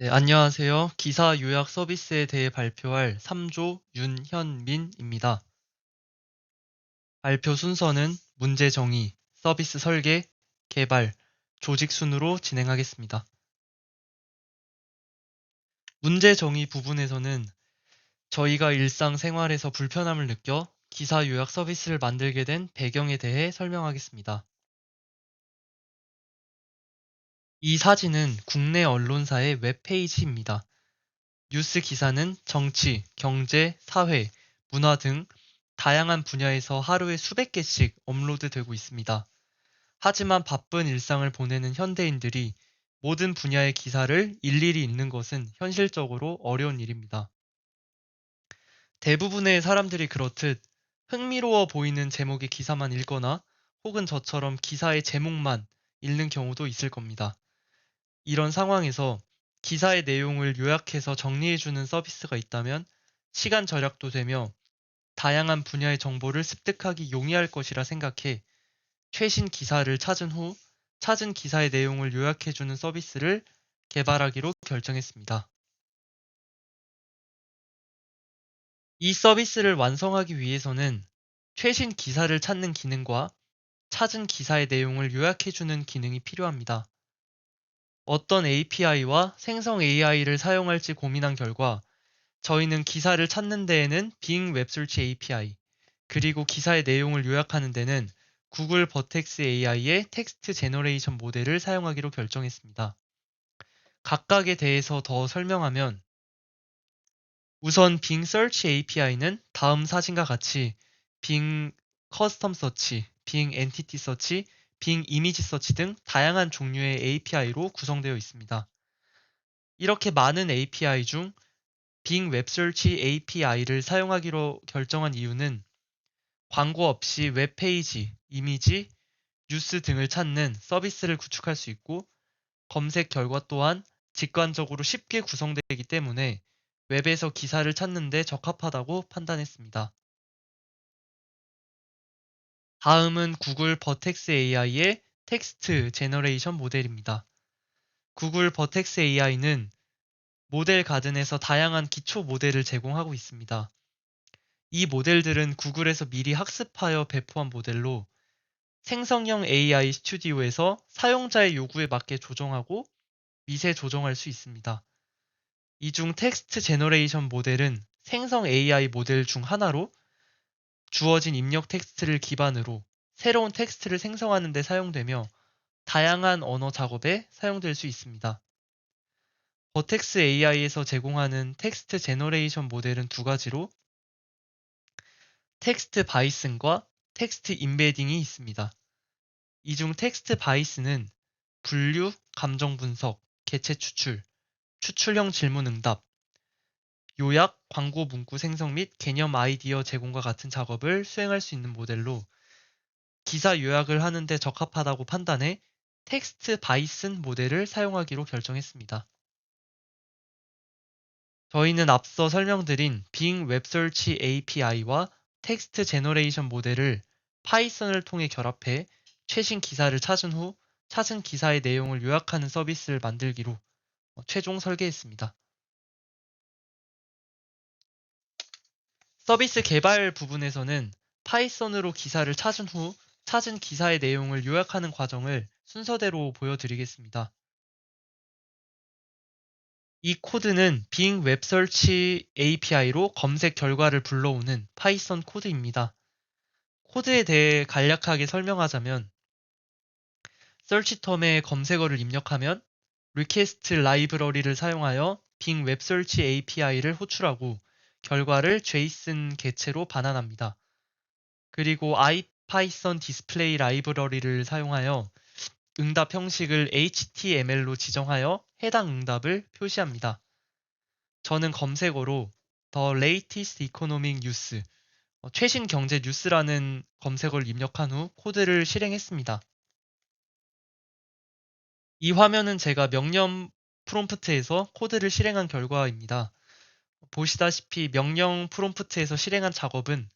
네, 안녕하세요. 기사 요약 서비스에 대해 발표할 3조 윤현민입니다. 발표 순서는 문제 정의, 서비스 설계, 개발, 조직 순으로 진행하겠습니다. 문제 정의 부분에서는 저희가 일상생활에서 불편함을 느껴 기사 요약 서비스를 만들게 된 배경에 대해 설명하겠습니다. 이 사진은 국내 언론사의 웹페이지입니다. 뉴스 기사는 정치, 경제, 사회, 문화 등 다양한 분야에서 하루에 수백 개씩 업로드되고 있습니다. 하지만 바쁜 일상을 보내는 현대인들이 모든 분야의 기사를 일일이 읽는 것은 현실적으로 어려운 일입니다. 대부분의 사람들이 그렇듯 흥미로워 보이는 제목의 기사만 읽거나 혹은 저처럼 기사의 제목만 읽는 경우도 있을 겁니다. 이런 상황에서 기사의 내용을 요약해서 정리해주는 서비스가 있다면 시간 절약도 되며 다양한 분야의 정보를 습득하기 용이할 것이라 생각해 최신 기사를 찾은 후 찾은 기사의 내용을 요약해주는 서비스를 개발하기로 결정했습니다. 이 서비스를 완성하기 위해서는 최신 기사를 찾는 기능과 찾은 기사의 내용을 요약해주는 기능이 필요합니다. 어떤 API와 생성 AI를 사용할지 고민한 결과 저희는 기사를 찾는 데에는 빙 웹서치 API, 그리고 기사의 내용을 요약하는 데는 구글 버텍스 AI의 텍스트 제너레이션 모델을 사용하기로 결정했습니다. 각각에 대해서 더 설명하면 우선 빙 서치 API는 다음 사진과 같이 빙 커스텀 서치, 빙 엔티티 서치, 빙 이미지 서치 등 다양한 종류의 API로 구성되어 있습니다. 이렇게 많은 API 중 빙 웹서치 API를 사용하기로 결정한 이유는 광고 없이 웹페이지, 이미지, 뉴스 등을 찾는 서비스를 구축할 수 있고 검색 결과 또한 직관적으로 쉽게 구성되기 때문에 웹에서 기사를 찾는 데 적합하다고 판단했습니다. 다음은 구글 버텍스 AI의 텍스트 제너레이션 모델입니다. 구글 버텍스 AI는 모델 가든에서 다양한 기초 모델을 제공하고 있습니다. 이 모델들은 구글에서 미리 학습하여 배포한 모델로 생성형 AI 스튜디오에서 사용자의 요구에 맞게 조정하고 미세 조정할 수 있습니다. 이 중 텍스트 제너레이션 모델은 생성 AI 모델 중 하나로 주어진 입력 텍스트를 기반으로 새로운 텍스트를 생성하는 데 사용되며 다양한 언어 작업에 사용될 수 있습니다. 버텍스 AI에서 제공하는 텍스트 제너레이션 모델은 두 가지로 텍스트 바이슨과 텍스트 임베딩이 있습니다. 이 중 텍스트 바이슨은 분류, 감정 분석, 개체 추출, 추출형 질문 응답, 요약, 광고 문구 생성 및 개념 아이디어 제공과 같은 작업을 수행할 수 있는 모델로 기사 요약을 하는데 적합하다고 판단해 텍스트 바이슨 모델을 사용하기로 결정했습니다. 저희는 앞서 설명드린 빙 웹서치 API와 텍스트 제너레이션 모델을 파이썬을 통해 결합해 최신 기사를 찾은 후 찾은 기사의 내용을 요약하는 서비스를 만들기로 최종 설계했습니다. 서비스 개발 부분에서는 파이썬으로 기사를 찾은 후 찾은 기사의 내용을 요약하는 과정을 순서대로 보여드리겠습니다. 이 코드는 빙 웹서치 API로 검색 결과를 불러오는 파이썬 코드입니다. 코드에 대해 간략하게 설명하자면 서치 텀에 검색어를 입력하면 리퀘스트 라이브러리를 사용하여 빙 웹서치 API를 호출하고 결과를 JSON 개체로 반환합니다. 그리고 IPython 디스플레이 라이브러리를 사용하여 응답 형식을 HTML로 지정하여 해당 응답을 표시합니다. 저는 검색어로 The Latest Economic News, 최신 경제 뉴스라는 검색어를 입력한 후 코드를 실행했습니다. 이 화면은 제가 명령 프롬프트에서 코드를 실행한 결과입니다. 보시다시피 명령 프롬프트에서 실행한 작업은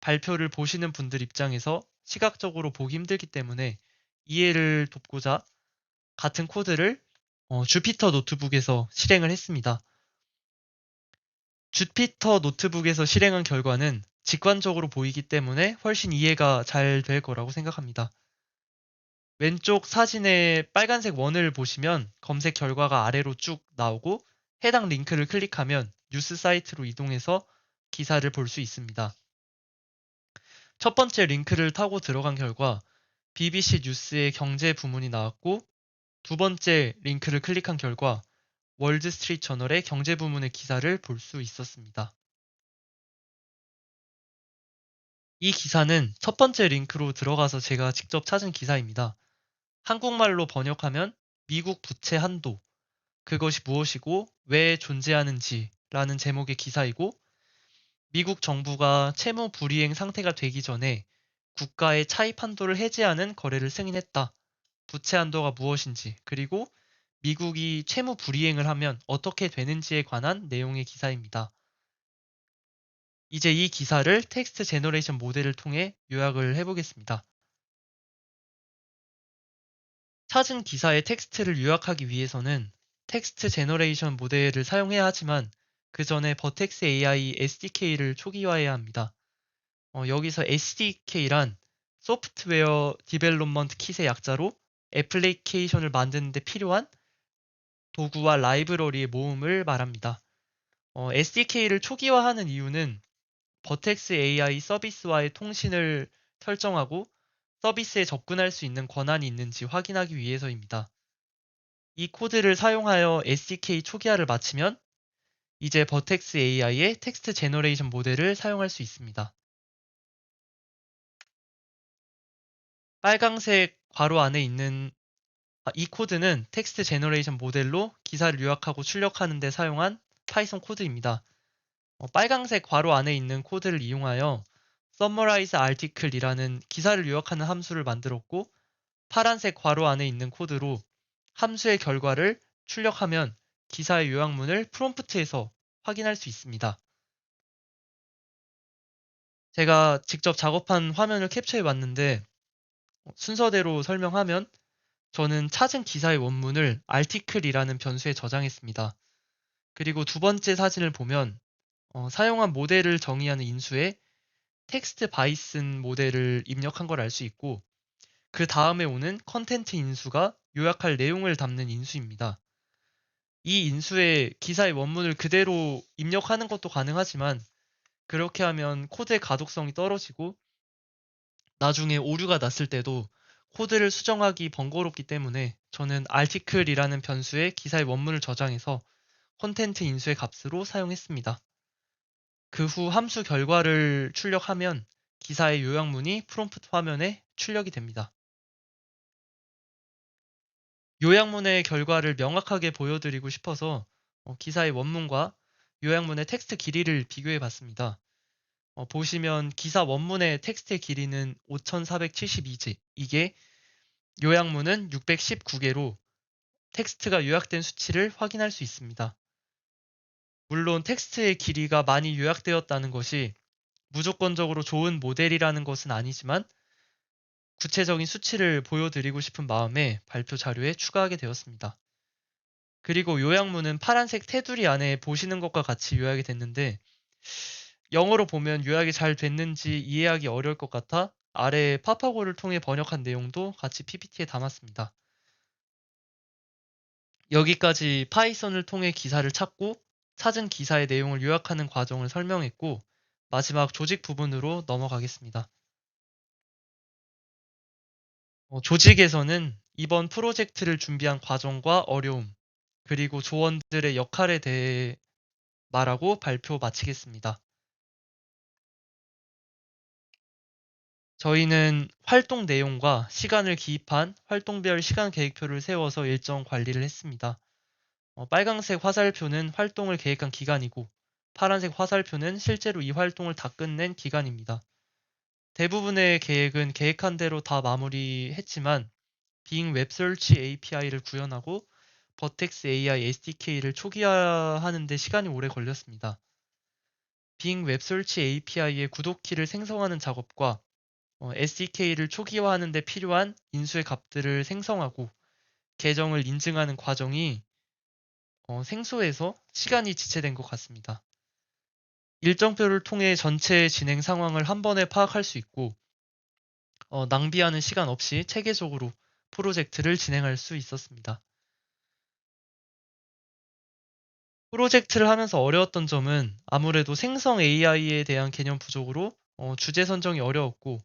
발표를 보시는 분들 입장에서 시각적으로 보기 힘들기 때문에 이해를 돕고자 같은 코드를 주피터 노트북에서 실행을 했습니다. 주피터 노트북에서 실행한 결과는 직관적으로 보이기 때문에 훨씬 이해가 잘 될 거라고 생각합니다. 왼쪽 사진의 빨간색 원을 보시면 검색 결과가 아래로 쭉 나오고 해당 링크를 클릭하면 뉴스 사이트로 이동해서 기사를 볼 수 있습니다. 첫 번째 링크를 타고 들어간 결과 BBC 뉴스의 경제 부문이 나왔고 두 번째 링크를 클릭한 결과 월드스트리트 저널의 경제 부문의 기사를 볼 수 있었습니다. 이 기사는 첫 번째 링크로 들어가서 제가 직접 찾은 기사입니다. 한국말로 번역하면 미국 부채 한도, 그것이 무엇이고 왜 존재하는지라는 제목의 기사이고 미국 정부가 채무 불이행 상태가 되기 전에 국가의 차입 한도를 해제하는 거래를 승인했다. 부채 한도가 무엇인지 그리고 미국이 채무 불이행을 하면 어떻게 되는지에 관한 내용의 기사입니다. 이제 이 기사를 텍스트 제너레이션 모델을 통해 요약을 해보겠습니다. 찾은 기사의 텍스트를 요약하기 위해서는 텍스트 제너레이션 모델을 사용해야 하지만 그 전에 버텍스 AI SDK를 초기화해야 합니다. 여기서 SDK란 소프트웨어 디벨롭먼트 킷의 약자로 애플리케이션을 만드는 데 필요한 도구와 라이브러리의 모음을 말합니다. SDK를 초기화하는 이유는 버텍스 AI 서비스와의 통신을 설정하고 서비스에 접근할 수 있는 권한이 있는지 확인하기 위해서입니다. 이 코드를 사용하여 SDK 초기화를 마치면 이제 버텍스 AI의 텍스트 제너레이션 모델을 사용할 수 있습니다. 빨강색 괄호 안에 있는 이 코드는 텍스트 제너레이션 모델로 기사를 요약하고 출력하는 데 사용한 파이썬 코드입니다. 빨강색 괄호 안에 있는 코드를 이용하여 summarize article이라는 기사를 요약하는 함수를 만들었고 파란색 괄호 안에 있는 코드로 함수의 결과를 출력하면 기사의 요약문을 프롬프트에서 확인할 수 있습니다. 제가 직접 작업한 화면을 캡처해 봤는데 순서대로 설명하면 저는 찾은 기사의 원문을 article이라는 변수에 저장했습니다. 그리고 두 번째 사진을 보면 사용한 모델을 정의하는 인수에 텍스트 바이슨 모델을 입력한 걸 알 수 있고 그 다음에 오는 컨텐트 인수가 요약할 내용을 담는 인수입니다. 이 인수에 기사의 원문을 그대로 입력하는 것도 가능하지만 그렇게 하면 코드의 가독성이 떨어지고 나중에 오류가 났을 때도 코드를 수정하기 번거롭기 때문에 저는 article이라는 변수에 기사의 원문을 저장해서 콘텐트 인수의 값으로 사용했습니다. 그 후 함수 결과를 출력하면 기사의 요약문이 프롬프트 화면에 출력이 됩니다. 요약문의 결과를 명확하게 보여드리고 싶어서 기사의 원문과 요약문의 텍스트 길이를 비교해 봤습니다. 보시면 기사 원문의 텍스트의 길이는 5472字, 이게 요약문은 619개로 텍스트가 요약된 수치를 확인할 수 있습니다. 물론 텍스트의 길이가 많이 요약되었다는 것이 무조건적으로 좋은 모델이라는 것은 아니지만 구체적인 수치를 보여드리고 싶은 마음에 발표 자료에 추가하게 되었습니다. 그리고 요약문은 파란색 테두리 안에 보시는 것과 같이 요약이 됐는데 영어로 보면 요약이 잘 됐는지 이해하기 어려울 것 같아 아래 파파고를 통해 번역한 내용도 같이 PPT에 담았습니다. 여기까지 파이썬을 통해 기사를 찾고 찾은 기사의 내용을 요약하는 과정을 설명했고 마지막 조직 부분으로 넘어가겠습니다. 조직에서는 이번 프로젝트를 준비한 과정과 어려움, 그리고 조원들의 역할에 대해 말하고 발표 마치겠습니다. 저희는 활동 내용과 시간을 기입한 활동별 시간 계획표를 세워서 일정 관리를 했습니다. 빨강색 화살표는 활동을 계획한 기간이고 파란색 화살표는 실제로 이 활동을 다 끝낸 기간입니다. 대부분의 계획은 계획한 대로 다 마무리했지만 빙 웹서치 API를 구현하고 버텍스 AI SDK를 초기화하는 데 시간이 오래 걸렸습니다. 빙 웹서치 API의 구독키를 생성하는 작업과 SDK를 초기화하는 데 필요한 인수의 값들을 생성하고 계정을 인증하는 과정이 생소해서 시간이 지체된 것 같습니다. 일정표를 통해 전체 진행 상황을 한 번에 파악할 수 있고 낭비하는 시간 없이 체계적으로 프로젝트를 진행할 수 있었습니다. 프로젝트를 하면서 어려웠던 점은 아무래도 생성 AI에 대한 개념 부족으로 주제 선정이 어려웠고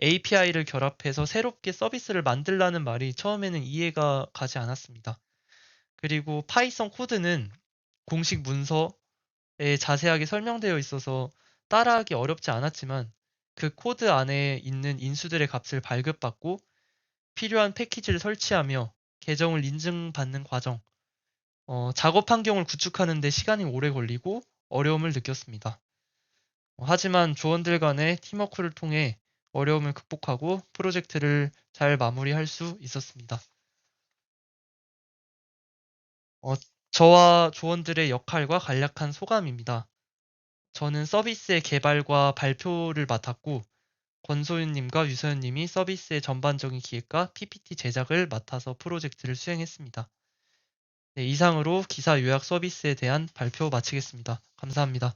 API를 결합해서 새롭게 서비스를 만들라는 말이 처음에는 이해가 가지 않았습니다. 그리고 파이썬 코드는 공식 문서에 자세하게 설명되어 있어서 따라하기 어렵지 않았지만 그 코드 안에 있는 인수들의 값을 발급받고 필요한 패키지를 설치하며 계정을 인증받는 과정, 작업 환경을 구축하는 데 시간이 오래 걸리고 어려움을 느꼈습니다. 하지만 조원들 간의 팀워크를 통해 어려움을 극복하고 프로젝트를 잘 마무리할 수 있었습니다. 어, 저와 조원들의 역할과 간략한 소감입니다. 저는 서비스의 개발과 발표를 맡았고, 권소윤님과 유서연님이 서비스의 전반적인 기획과 PPT 제작을 맡아서 프로젝트를 수행했습니다. 네, 이상으로 기사 요약 서비스에 대한 발표 마치겠습니다. 감사합니다.